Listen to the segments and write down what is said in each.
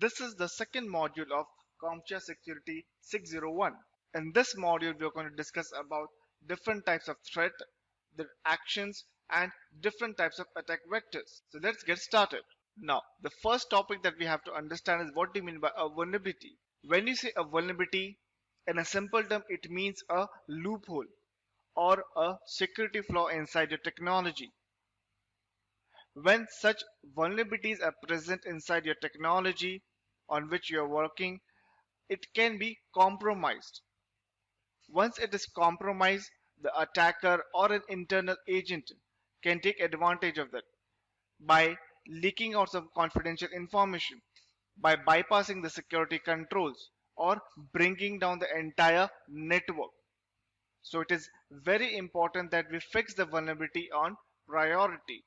This is the second module of CompTIA Security 601. In this module, we are going to discuss about different types of threat, their actions, and different types of attack vectors. So let's get started. Now, the first topic that we have to understand is what do you mean by a vulnerability? When you say a vulnerability, in a simple term, it means a loophole or a security flaw inside your technology. When such vulnerabilities are present inside your technology on which you are working, it can be compromised. Once it is compromised, the attacker or an internal agent can take advantage of that by leaking out some confidential information, by bypassing the security controls, or bringing down the entire network. So it is very important that we fix the vulnerability on priority.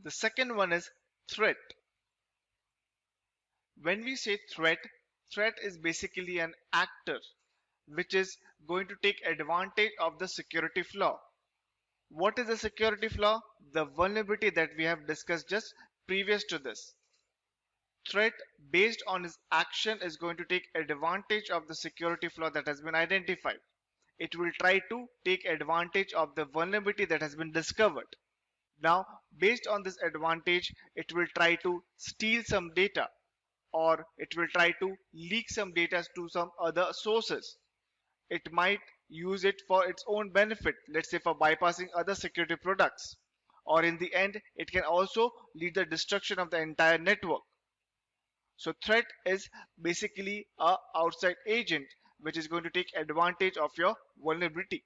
The second one is threat. When we say threat is basically an actor which is going to take advantage of the security flaw. What is a security flaw? The vulnerability that we have discussed just previous to this. Threat based on his action is going to take advantage of the security flaw that has been identified. It will try to take advantage of the vulnerability that has been discovered. Now, based on this advantage, it will try to steal some data, or it will try to leak some data to some other sources. It might use it for its own benefit, let's say for bypassing other security products, or in the end it can also lead the destruction of the entire network. So threat is basically a outside agent which is going to take advantage of your vulnerability.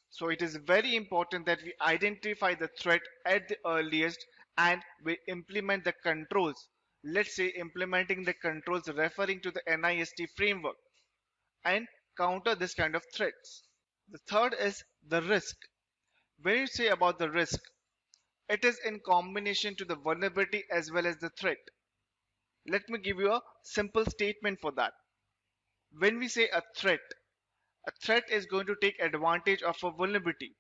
So it is very important that we identify the threat at the earliest and we implement the controls. Let's say implementing the controls referring to the NIST framework and counter this kind of threats. The third is the risk. When you say about the risk, it is in combination to the vulnerability as well as the threat. Let me give you a simple statement for that. When we say a threat is going to take advantage of a vulnerability.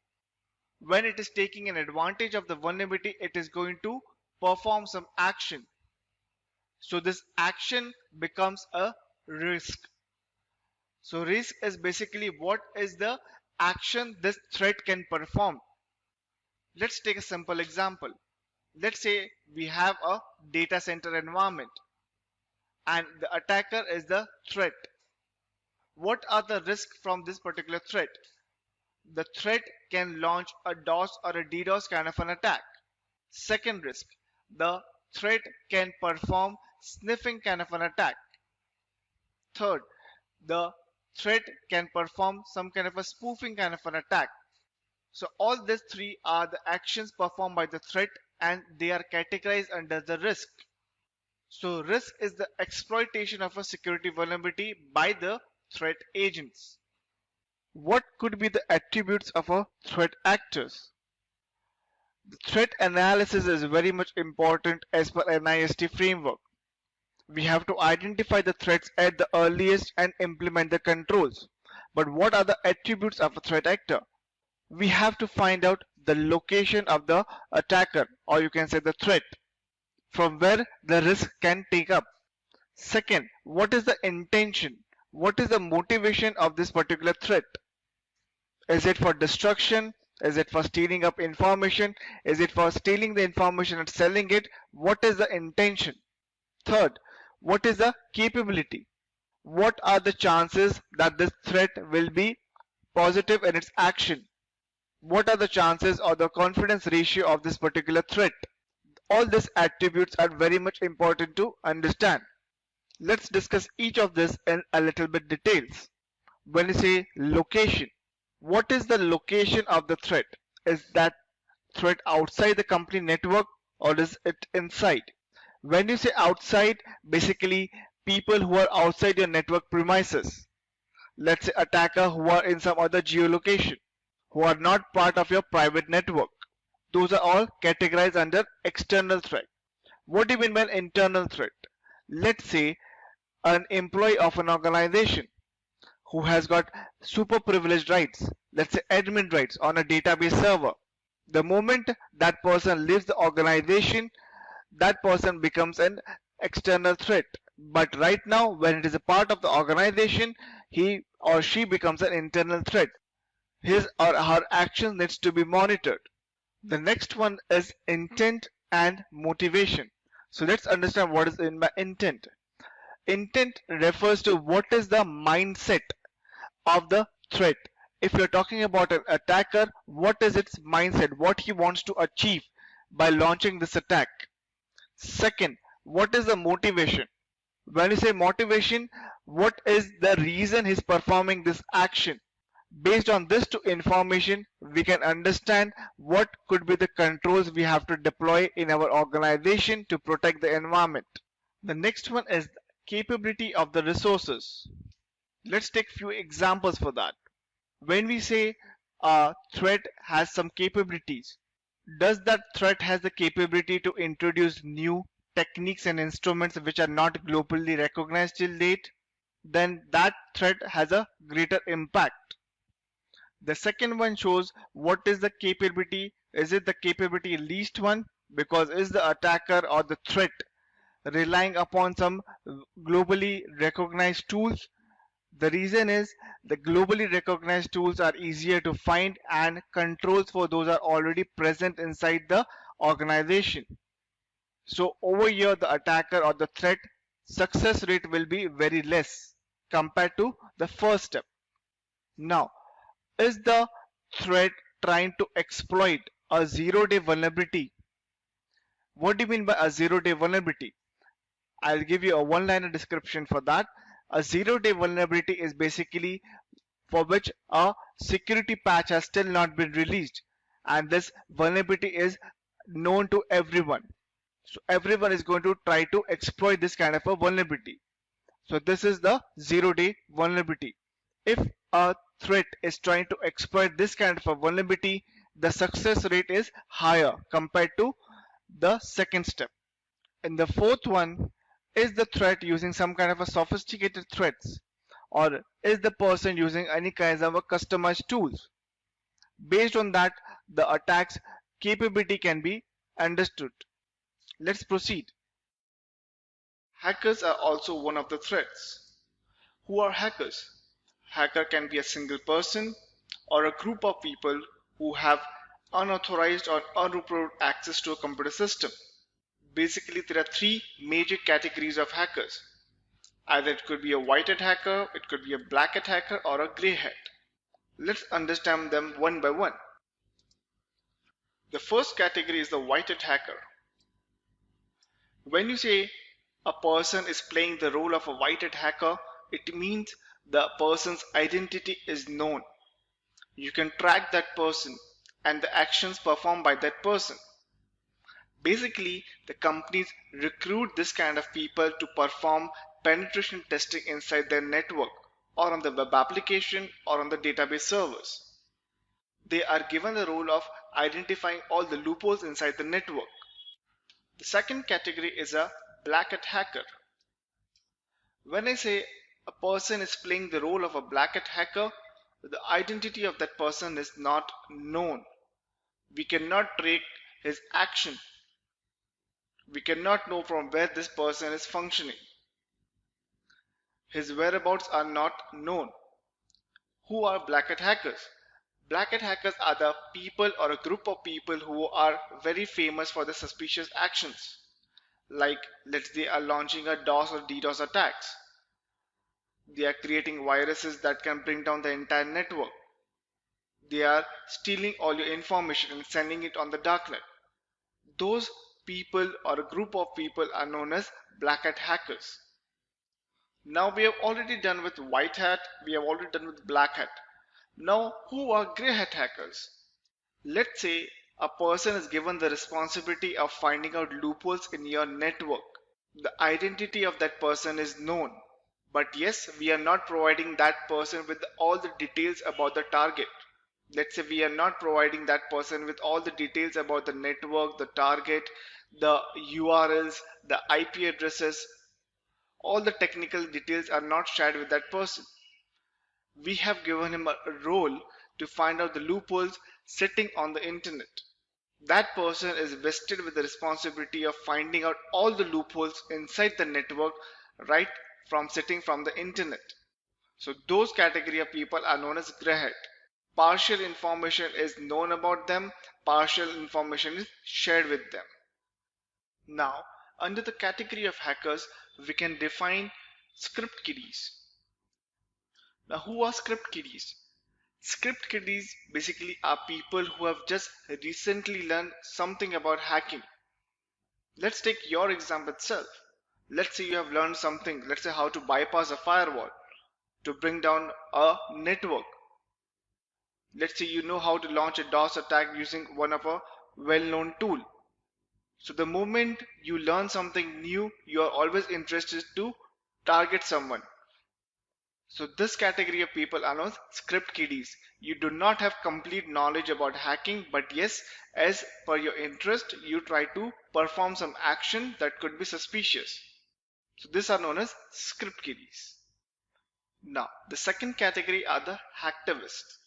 When it is taking an advantage of the vulnerability, it is going to perform some action. So this action becomes a risk. So risk is basically what is the action this threat can perform. Let's take a simple example. Let's say we have a data center environment and the attacker is the threat. What are the risks from this particular threat? The threat can launch a DOS or a DDoS kind of an attack. Second risk, the threat can perform sniffing kind of an attack. Third, the threat can perform some kind of a spoofing kind of an attack. So all these three are the actions performed by the threat and they are categorized under the risk. So risk is the exploitation of a security vulnerability by the threat agents. What could be the attributes of a threat actors? The threat analysis is very much important as per NIST framework. We have to identify the threats at the earliest and implement the controls. But what are the attributes of a threat actor? We have to find out the location of the attacker, or you can say the threat, from where the risk can take up. Second, what is the intention? What is the motivation of this particular threat? Is it for destruction? Is it for stealing up information? Is it for stealing the information and selling it? What is the intention? Third, what is the capability? What are the chances that this threat will be positive in its action? What are the chances or the confidence ratio of this particular threat? All these attributes are very much important to understand. Let's discuss each of this in a little bit details. When you say location, what is the location of the threat? Is that threat outside the company network or is it inside? When you say outside, basically people who are outside your network premises. Let's say attacker who are in some other geolocation, who are not part of your private network. Those are all categorized under external threat. What do you mean by an internal threat? Let's say an employee of an organization who has got super privileged rights, let's say admin rights on a database server. The moment that person leaves the organization, that person becomes an external threat. But right now, when it is a part of the organization, he or she becomes an internal threat. His or her action needs to be monitored. The next one is intent and motivation. So let's understand what is in by intent. Intent refers to what is the mindset of the threat. If you're talking about an attacker, what is its mindset? What he wants to achieve by launching this attack? Second, what is the motivation? When you say motivation, what is the reason he's performing this action? Based on this two information, we can understand what could be the controls we have to deploy in our organization to protect the environment. The next one is the capability of the resources. Let's take few examples for that. When we say a threat has some capabilities, does that threat has the capability to introduce new techniques and instruments which are not globally recognized till date? Then that threat has a greater impact. The second one shows what is the capability. Is it the capability least one? Because is the attacker or the threat relying upon some globally recognized tools? The reason is the globally recognized tools are easier to find and controls for those are already present inside the organization. So over here the attacker or the threat success rate will be very less compared to the first step. Now, is the threat trying to exploit a zero-day vulnerability? What do you mean by a zero-day vulnerability? I'll give you a one-liner description for that. A zero-day vulnerability is basically for which a security patch has still not been released, and this vulnerability is known to everyone. So everyone is going to try to exploit this kind of a vulnerability. So this is the zero-day vulnerability. If a threat is trying to exploit this kind of a vulnerability, the success rate is higher compared to the second step. And the fourth one, is the threat using some kind of a sophisticated threats, or is the person using any kinds of a customized tools? Based on that, the attack's capability can be understood. Let's proceed. Hackers are also one of the threats. Who are hackers? Hacker can be a single person or a group of people who have unauthorized or unreproved access to a computer system. Basically, there are three major categories of hackers. Either it could be a white hat hacker, it could be a black hat hacker, or a grey hat. Let's understand them one by one. The first category is the white hat hacker. When you say a person is playing the role of a white hat hacker, it means the person's identity is known. You can track that person and the actions performed by that person. Basically, the companies recruit this kind of people to perform penetration testing inside their network or on the web application or on the database servers. They are given the role of identifying all the loopholes inside the network. The second category is a black hat hacker. When I say a person is playing the role of a black hat hacker, the identity of that person is not known. We cannot track his action. We cannot know from where this person is functioning. His whereabouts are not known. Who are black hat hackers? Black hat hackers are the people or a group of people who are very famous for their suspicious actions. Like, let's say they are launching a DOS or DDoS attacks. They are creating viruses that can bring down the entire network. They are stealing all your information and sending it on the darknet. Those people or a group of people are known as black hat hackers. Now we have already done with white hat, we have already done with black hat. Now who are grey hat hackers? Let's say a person is given the responsibility of finding out loopholes in your network. The identity of that person is known. But yes, we are not providing that person with all the details about the target. Let's say we are not providing that person with all the details about the network, the target, the URLs, the IP addresses. All the technical details are not shared with that person. We have given him a role to find out the loopholes sitting on the internet. That person is vested with the responsibility of finding out all the loopholes inside the network right from sitting from the internet. So those category of people are known as grey hat. Partial information is known about them, partial information is shared with them. Now, under the category of hackers, we can define script kiddies. Now, who are script kiddies? Script kiddies basically are people who have just recently learned something about hacking. Let's take your example itself. Let's say you have learned something, let's say how to bypass a firewall to bring down a network. Let's say you know how to launch a DOS attack using one of a well-known tool. So the moment you learn something new, you are always interested to target someone. So this category of people are known as script kiddies. You do not have complete knowledge about hacking, but yes, as per your interest, you try to perform some action that could be suspicious. So these are known as script kiddies. Now, the second category are the hacktivists.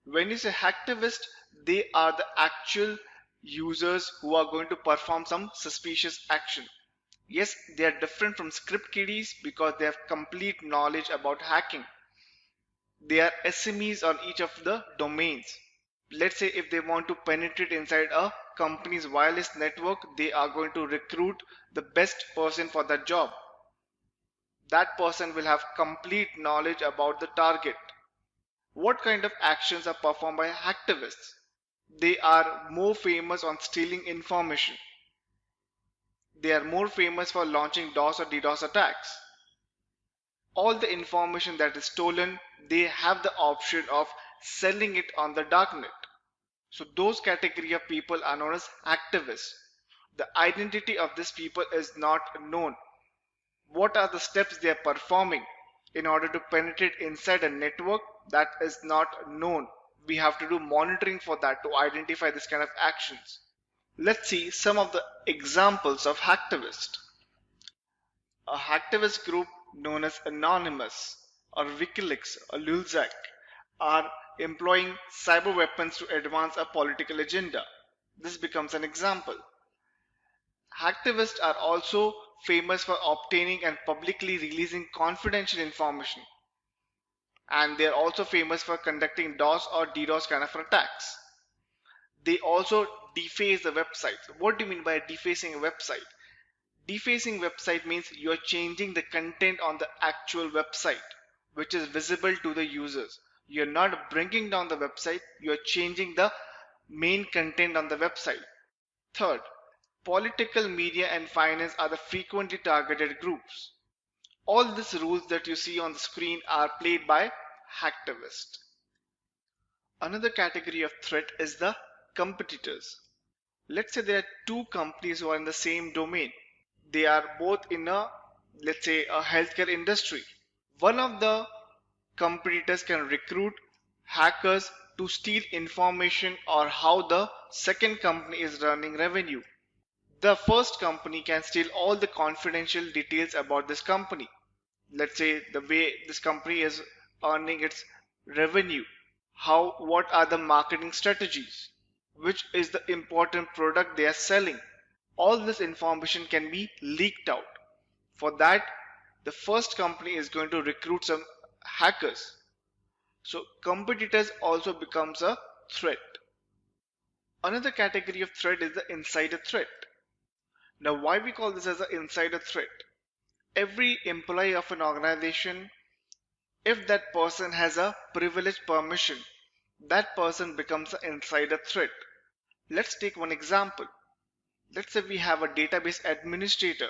When you say hacktivist, they are the actual users who are going to perform some suspicious action. Yes, they are different from script kiddies because they have complete knowledge about hacking. They are SMEs on each of the domains. Let's say if they want to penetrate inside a company's wireless network, they are going to recruit the best person for that job. That person will have complete knowledge about the target. What kind of actions are performed by hacktivists? They are more famous on stealing information. They are more famous for launching DOS or DDoS attacks. All the information that is stolen, they have the option of selling it on the darknet. So those category of people are known as activists. The identity of these people is not known. What are the steps they are performing in order to penetrate inside a network? That is not known. We have to do monitoring for that to identify this kind of actions. Let's see some of the examples of hacktivist. A hacktivist group known as Anonymous or WikiLeaks or Lulzak are employing cyber weapons to advance a political agenda. This becomes an example. Hacktivists are also famous for obtaining and publicly releasing confidential information. And they are also famous for conducting DOS or DDoS kind of attacks. They also deface the website. What do you mean by defacing a website? Defacing website means you are changing the content on the actual website, which is visible to the users. You are not bringing down the website, you are changing the main content on the website. Third, political, media and finance are the frequently targeted groups. All these rules that you see on the screen are played by hacktivists. Another category of threat is the competitors. Let's say there are two companies who are in the same domain. They are both in a, let's say, a healthcare industry. One of the competitors can recruit hackers to steal information or how the second company is running revenue. The first company can steal all the confidential details about this company. Let's say the way this company is earning its revenue, what are the marketing strategies, which is the important product they are selling. All this information can be leaked out. For that, the first company is going to recruit some hackers. So competitors also becomes a threat. Another category of threat is the insider threat. Now why we call this as an insider threat? Every employee of an organization, if that person has a privileged permission, that person becomes an insider threat. Let's take one example. Let's say we have a database administrator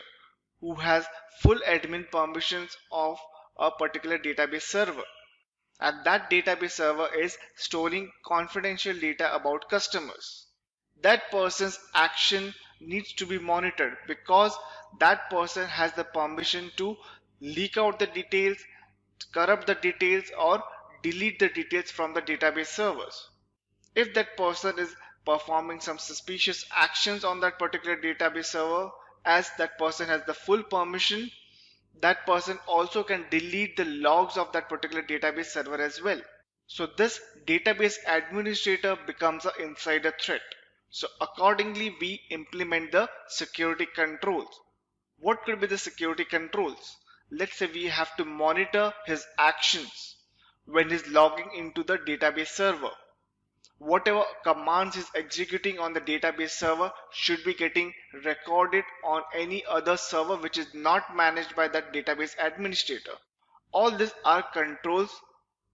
who has full admin permissions of a particular database server, and that database server is storing confidential data about customers. That person's action needs to be monitored because that person has the permission to leak out the details, corrupt the details or delete the details from the database servers. If that person is performing some suspicious actions on that particular database server, as that person has the full permission, that person also can delete the logs of that particular database server as well. So this database administrator becomes an insider threat. So accordingly, we implement the security controls. What could be the security controls? Let's say we have to monitor his actions when he's logging into the database server. Whatever commands he's executing on the database server should be getting recorded on any other server which is not managed by that database administrator. All these are controls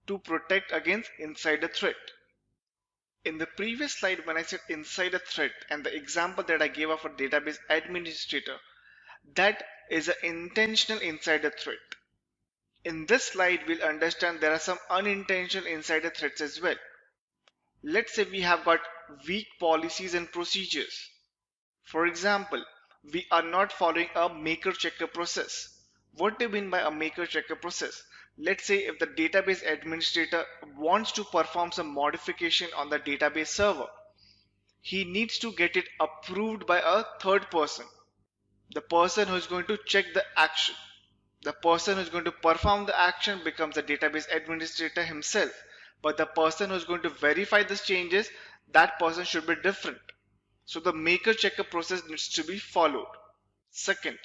to protect against insider threat. In the previous slide, when I said insider threat and the example that I gave of a database administrator, that is an intentional insider threat. In this slide, we'll understand there are some unintentional insider threats as well. Let's say we have got weak policies and procedures. For example, we are not following a maker-checker process. What do you mean by a maker-checker process? Let's say if the database administrator wants to perform some modification on the database server, he needs to get it approved by a third person. The person who is going to check the action. The person who is going to perform the action becomes the database administrator himself. But the person who is going to verify these changes, that person should be different. So the maker-checker process needs to be followed. Second,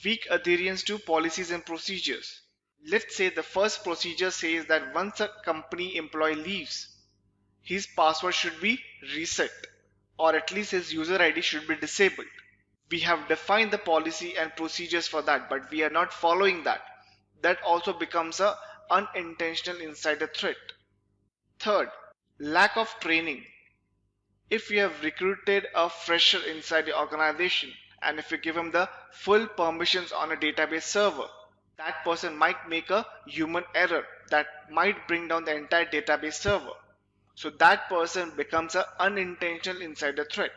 weak adherence to policies and procedures. Let's say the first procedure says that once a company employee leaves, his password should be reset, or at least his user ID should be disabled. We have defined the policy and procedures for that, but we are not following that. That also becomes an unintentional insider threat. Third, lack of training. If you have recruited a fresher inside the organization and if you give him the full permissions on a database server, that person might make a human error that might bring down the entire database server. So that person becomes an unintentional insider threat.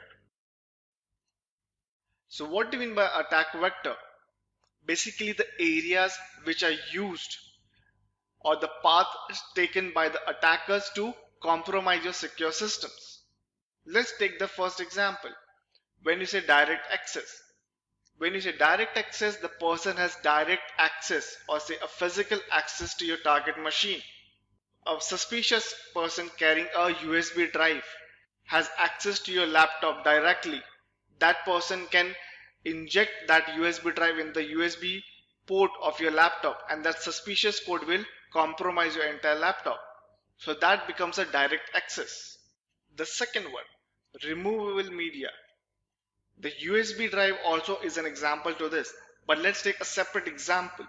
So what do you mean by attack vector? Basically the areas which are used or the path taken by the attackers to compromise your secure systems. Let's take the first example. When you say direct access. When you say direct access, the person has direct access or say a physical access to your target machine. A suspicious person carrying a USB drive has access to your laptop directly. That person can inject that USB drive in the USB port of your laptop and that suspicious code will compromise your entire laptop. So that becomes a direct access. The second one, removable media. The USB drive also is an example to this, but let's take a separate example.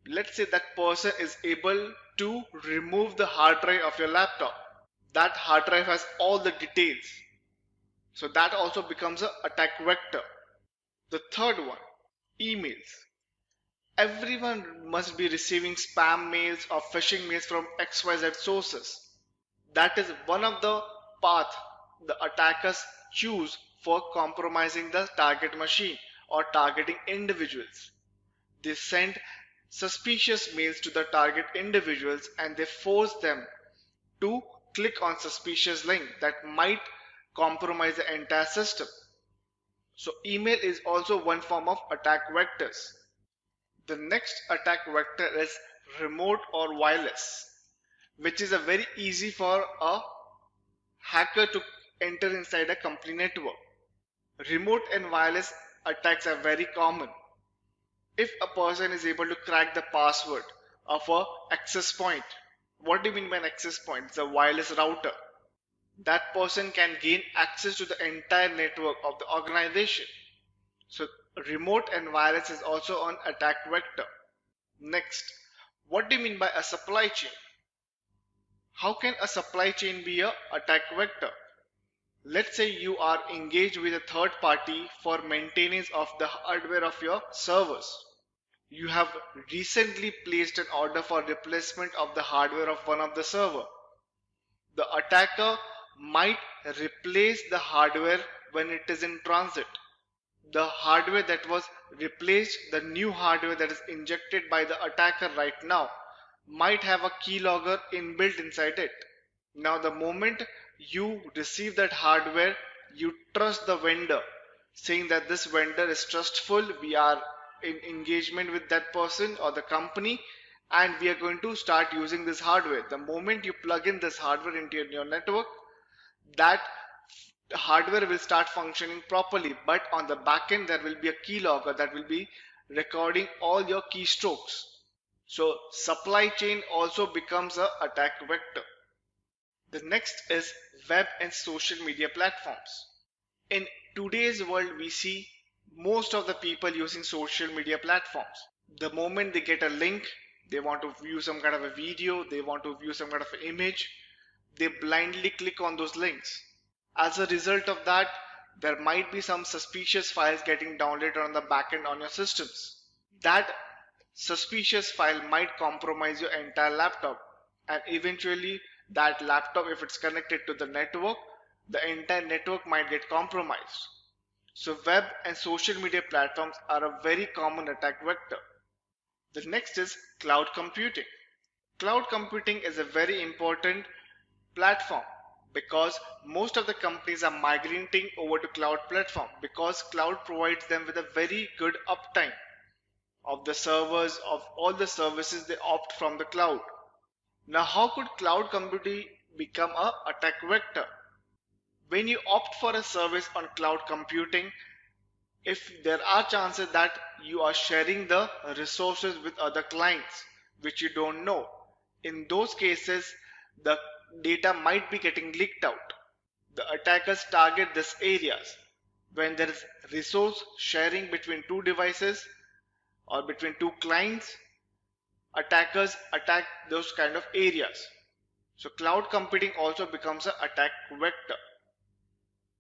Let's say that person is able to remove the hard drive of your laptop. That hard drive has all the details. So that also becomes an attack vector. The third one, emails. Everyone must be receiving spam mails or phishing mails from XYZ sources. That is one of the paths the attackers choose for compromising the target machine or targeting individuals. They send suspicious mails to the target individuals and they force them to click on suspicious link that might compromise the entire system. So email is also one form of attack vectors. The next attack vector is remote or wireless, which is a very easy for a hacker to enter inside a company network. Remote and wireless attacks are very common. If a person is able to crack the password of a access point, what do you mean by an access point? It's a wireless router. That person can gain access to the entire network of the organization. So remote and wireless is also an attack vector. Next, what do you mean by a supply chain? How can a supply chain be an attack vector? Let's say you are engaged with a third party for maintenance of the hardware of your servers. You have recently placed an order for replacement of the hardware of one of the server. The attacker might replace the hardware when it is in transit. The hardware that was replaced, the new hardware that is injected by the attacker right now, might have a keylogger inbuilt inside it. Now the moment you receive that hardware, you trust the vendor, saying that this vendor is trustful, we are in engagement with that person or the company, and we are going to start using this hardware. The moment you plug in this hardware into your network, that the hardware will start functioning properly, but on the back end there will be a keylogger that will be recording all your keystrokes. So supply chain also becomes a attack vector. The next is web and social media platforms. In today's world, we see most of the people using social media platforms. The moment they get a link, they want to view some kind of a video, they want to view some kind of an image, they blindly click on those links. As a result of that, there might be some suspicious files getting downloaded on the backend on your systems. That suspicious file might compromise your entire laptop, and eventually that laptop, if it's connected to the network, the entire network might get compromised. So web and social media platforms are a very common attack vector. The next is cloud computing. Cloud computing is a very important platform because most of the companies are migrating over to cloud platform because cloud provides them with a very good uptime of the servers, of all the services. They opt from the cloud. Now how could cloud computing become a attack vector? When you opt for a service on cloud computing, if there are chances that you are sharing the resources with other clients which you don't know, in those cases the data might be getting leaked out. The attackers target these areas when there is resource sharing between two devices or between two clients. Attackers attack those kind of areas. So cloud computing also becomes an attack vector.